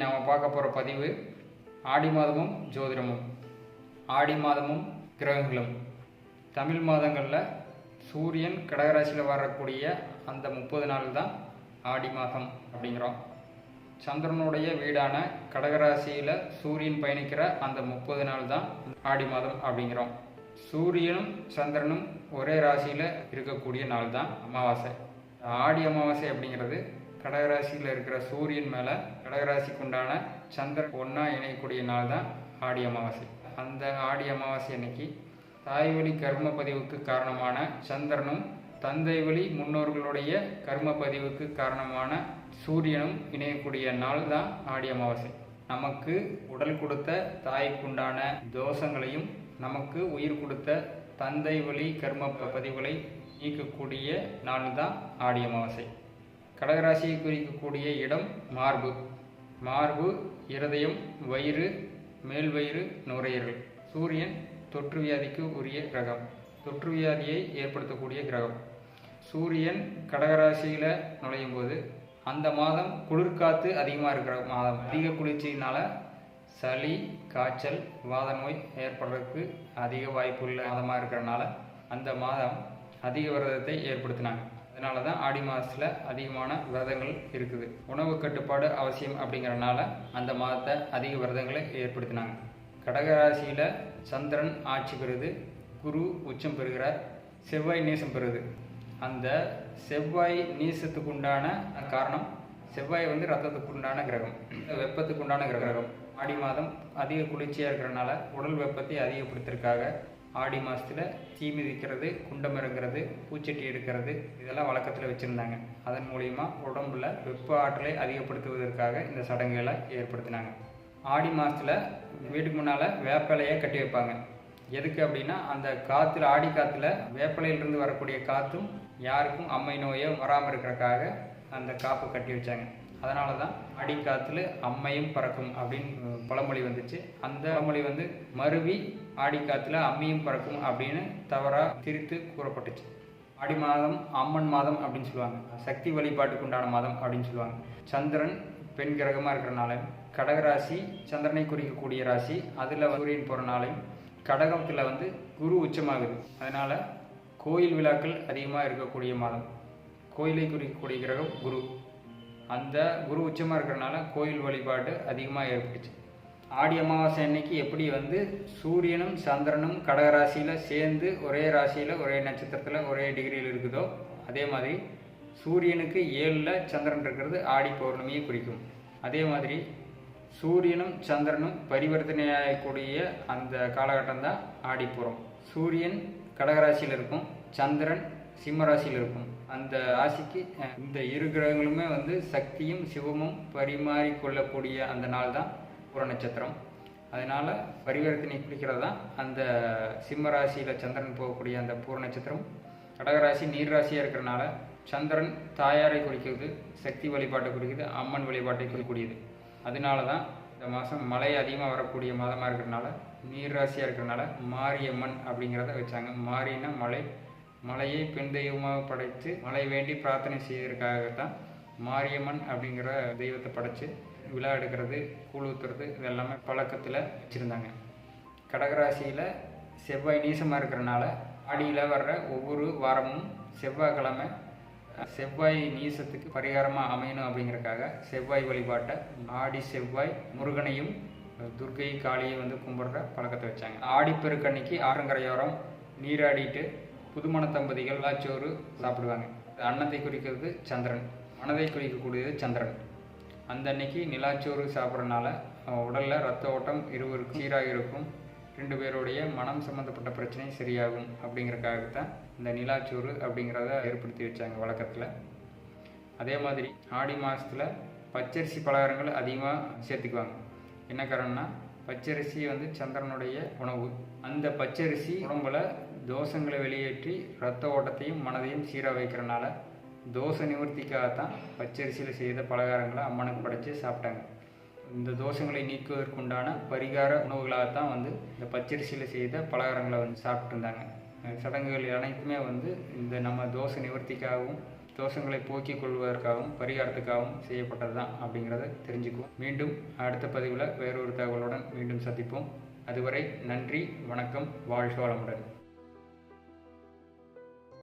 நாம் பார்க்க போகிற பதிவு ஆடி மாதமும் ஜோதிடமும். ஆடி மாதமும் கிரகங்களும். தமிழ் மாதங்களில் சூரியன் கடகராசியில் வரக்கூடிய அந்த 30 நாள் தான் ஆடி மாதம் அப்படிங்கிறோம். சந்திரனுடைய வீடான கடகராசியில் சூரியன் பயணிக்கிற அந்த 30 நாள் தான் ஆடி மாதம் அப்படிங்கிறோம். சூரியனும் சந்திரனும் ஒரே ராசியில் இருக்கக்கூடிய நாள் தான் அமாவாசை. ஆடி அமாவாசை அப்படிங்கிறது கடகராசியில் இருக்கிற சூரியன் மேலே கடகராசிக்கு உண்டான சந்திரன் ஒன்றா இணையக்கூடிய நாள் தான் ஆடி அமாவாசை. அந்த ஆடி அமாவாசை அன்னைக்கு தாய்வழி கர்ம பதிவுக்கு காரணமான சந்திரனும் தந்தை வழி முன்னோர்களுடைய கர்ம பதிவுக்கு காரணமான சூரியனும் இணையக்கூடிய நாள் தான் ஆடி அமாவாசை. நமக்கு உடல் கொடுத்த தாய்க்குண்டான தோஷங்களையும் நமக்கு உயிர் கொடுத்த தந்தை வழி கர்ம பதிவுகளை நீக்கக்கூடிய நாள் தான் ஆடி அமாவாசை. கடகராசியை குறிக்கக்கூடிய இடம் மார்பு. மார்பு, இருதயம், வயிறு, மேல் வயிறு, நுரையீரல். சூரியன் தொற்று வியாதிக்கு உரிய கிரகம், தொற்று வியாதியை ஏற்படுத்தக்கூடிய கிரகம். சூரியன் கடகராசியில் நுழையும் போது அந்த மாதம் குளிர்காற்று அதிகமாக இருக்கிற மாதம். அதிக குளிர்ச்சியினால சளி, காய்ச்சல், வாத நோய் ஏற்படுறதுக்கு அதிக வாய்ப்புள்ள மாதமாக இருக்கிறனால அந்த மாதம் அதிக விரதத்தை ஏற்படுத்தினாங்க. அதனால தான் ஆடி மாதத்தில் அதிகமான விரதங்கள் இருக்குது. உணவு கட்டுப்பாடு அவசியம் அப்படிங்கிறனால அந்த மாதத்தை அதிக விரதங்களை ஏற்படுத்தினாங்க. கடகராசியில் சந்திரன் ஆட்சி பெறுது, குரு உச்சம் பெறுகிறார், செவ்வாய் நீசம் பெறுது. அந்த செவ்வாய் நீசத்துக்கு உண்டான காரணம், செவ்வாய் ரத்தத்துக்கு உண்டான கிரகம், வெப்பத்துக்கு உண்டான கிரகம். ஆடி மாதம் அதிக குளிர்ச்சியாக இருக்கிறனால உடல் வெப்பத்தை அதிகப்படுத்துறதுக்காக ஆடி மாதத்தில் தீ மிதிக்கிறது, குண்டம் இறங்குறது, பூச்சட்டி எடுக்கிறது இதெல்லாம் வழக்கத்தில் வச்சுருந்தாங்க. அதன் மூலிமா உடம்புல வெப்ப ஆற்றலை அதிகப்படுத்துவதற்காக இந்த சடங்குகளை ஏற்படுத்தினாங்க. ஆடி மாதத்தில் வீட்டுக்கு முன்னால் வேப்பிலையை கட்டி வைப்பாங்க. எதுக்கு அப்படின்னா அந்த காற்றுல, ஆடி காற்றுல வேப்பிலையிலிருந்து வரக்கூடிய காற்றும் யாருக்கும் அம்மை நோயோ வராமல் இருக்கிறக்காக அந்த காப்பு கட்டி வச்சாங்க. அதனால தான் ஆடி காற்றுல அம்மையும் பறக்கும் அப்படின்னு பழமொழி வந்துச்சு. அந்த பழமொழி மருவி ஆடி காற்றுல அம்மையும் பறக்கும் அப்படின்னு தவறாக திரித்து கூறப்பட்டுச்சு. ஆடி மாதம் அம்மன் மாதம் அப்படின்னு சொல்லுவாங்க, சக்தி வழிபாட்டுக்கு உண்டான மாதம் அப்படின்னு சொல்லுவாங்க. சந்திரன் பெண் கிரகமாக இருக்கிறனால கடகராசி சந்திரனை குறிக்கக்கூடிய ராசி, அதில் சூரியன் போகிறனாலையும் கடகத்தில் குரு உச்சமாகுது. அதனால் கோயில் விழாக்கள் அதிகமாக இருக்கக்கூடிய மாதம். கோயிலை குறிக்கக்கூடிய கிரகம் குரு. அந்த குரு உச்சமாக இருக்கிறனால கோயில் வழிபாடு அதிகமாக ஏற்பட்டுச்சு. ஆடி அமாவாசை அன்னைக்கு எப்படி சூரியனும் சந்திரனும் கடகராசியில் சேர்ந்து ஒரே ராசியில் ஒரே நட்சத்திரத்தில் ஒரே டிகிரியில் இருக்குதோ, அதே மாதிரி சூரியனுக்கு 7ல் சந்திரன் இருக்கிறது ஆடி பௌர்ணமியை குறிக்கும். அதே மாதிரி சூரியனும் சந்திரனும் பரிவர்த்தனையாகக்கூடிய அந்த காலகட்டம் தான் ஆடிப்பூரம். சூரியன் கடகராசியில் இருக்கும், சந்திரன் சிம்ம ராசியில் இருக்கும். அந்த ராசிக்கு இந்த இரு கிரகங்களுமே சக்தியும் சிவமும் பரிமாறிக்கொள்ளக்கூடிய அந்த நாள் தான் பூர நட்சத்திரம். அதனால் பரிவர்த்தனை குறிக்கிறது தான் அந்த சிம்ம ராசியில் சந்திரன் போகக்கூடிய அந்த பூர நட்சத்திரம். கடகராசி நீர் ராசியாக இருக்கிறனால சந்திரன் தாயாரை குறிக்கிறது, சக்தி வழிபாட்டை குறிக்கிறது, அம்மன் வழிபாட்டை குறிக்கக்கூடியது. அதனால தான் இந்த மாதம் மழை அதிகமாக வரக்கூடிய மாதமாக இருக்கிறனால நீர் ராசியாக இருக்கிறனால மாரியம்மன் அப்படிங்கிறத வச்சாங்க. மாரின்னா மழை, மலையை பெண் தெய்வமாக படைத்து மழை வேண்டி பிரார்த்தனை செய்வதற்காகத்தான் மாரியம்மன் அப்படிங்கிற தெய்வத்தை படைத்து விழா எடுக்கிறது, கூழ் ஊற்றுறது இதெல்லாமே பழக்கத்தில் வச்சுருந்தாங்க. கடகராசியில் செவ்வாய் நீசமாக இருக்கிறனால ஆடியில் வர்ற ஒவ்வொரு வாரமும் செவ்வாய்க்கிழமை செவ்வாய் நீசத்துக்கு பரிகாரமாக அமையணும் அப்படிங்கிறக்காக செவ்வாய் வழிபாட்டை ஆடி செவ்வாய் முருகனையும் துர்க்கை காளியை கும்பிட்ற பழக்கத்தை வச்சாங்க. ஆடிப்பெருக்கன்னைக்கு ஆற்றங்கரையோரம் நீராடிட்டு புதுமண தம்பதிகள் நிலாச்சோறு சாப்பிடுவாங்க. அன்னத்தை குறிக்கிறது சந்திரன், மனதை குறிக்கக்கூடியது சந்திரன். அந்த அன்னைக்கு நிலாச்சோறு சாப்பிட்றதுனால உடலில் ரத்த ஓட்டம் இருவருக்கும் சீராக இருக்கும், 2 பேருடைய மனம் சம்மந்தப்பட்ட பிரச்சனை சரியாகும் அப்படிங்கிறதுக்காகத்தான் இந்த நிலாச்சோறு அப்படிங்கிறத ஏற்படுத்தி வச்சாங்க வழக்கத்தில். அதே மாதிரி ஆடி மாதத்தில் பச்சரிசி பலகாரங்கள் அதிகமாக சேர்த்துக்குவாங்க. என்ன காரணம்னா பச்சரிசி சந்திரனுடைய உணவு. அந்த பச்சரிசி உடம்புல தோஷங்களை வெளியேற்றி இரத்த ஓட்டத்தையும் மனதையும் சீராக வைக்கிறனால தோஷ நிவர்த்திக்காகத்தான் பச்சரிசியில் செய்த பலகாரங்களை அம்மனுக்கு படைச்சு சாப்பிட்டாங்க. இந்த தோஷங்களை நீக்குவதற்குண்டான பரிகார உணவுகளாகத்தான் இந்த பச்சரிசியில் செய்த பலகாரங்களை சாப்பிட்டு இருந்தாங்க. சடங்குகள் அனைத்துமே இந்த நம்ம தோஷ நிவர்த்திக்காகவும் தோஷங்களை போக்கிக் கொள்வதற்காகவும் பரிகாரத்துக்காகவும் செய்யப்பட்டது தான் அப்படிங்கிறத தெரிஞ்சுக்குவோம். மீண்டும் அடுத்த பதிவில் வேறொரு தகவலுடன் மீண்டும் சந்திப்போம். அதுவரை நன்றி, வணக்கம், வாழ்க வளமுடன்.